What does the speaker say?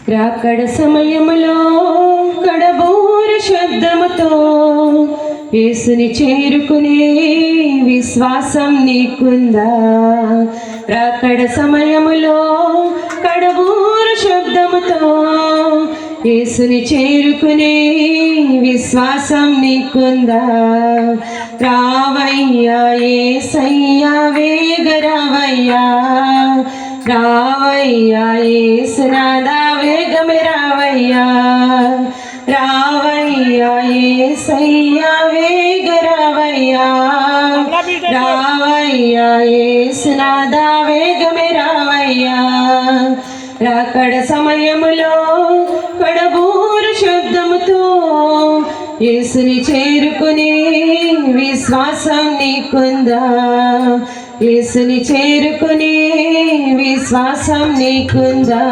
రాకడ సమయములో కడబూర శబ్దముతో యేసుని చేరుకునే విశ్వాసం నీకుందా? రాకడ సమయములో కడబూర శబ్దముతో యేసుని చేరుకునే విశ్వాసం నీకుందా? రావయ్యా యేసయ్యా వేగరావయ్యా, రావయ్యా యేసునాదా వేగమే రావయ్యా, రావయ్యా యేసయ్యా వేగరావయ్యా, రావయ్యా యేసునాదా వేగమే రావయ్యా. రాకడ సమయములో కడబూర శబ్దముతో యేసుని చేరుకునే విశ్వాసం నీకుందా? యేసుని చేరుకునే విశ్వాసం నీకుందా?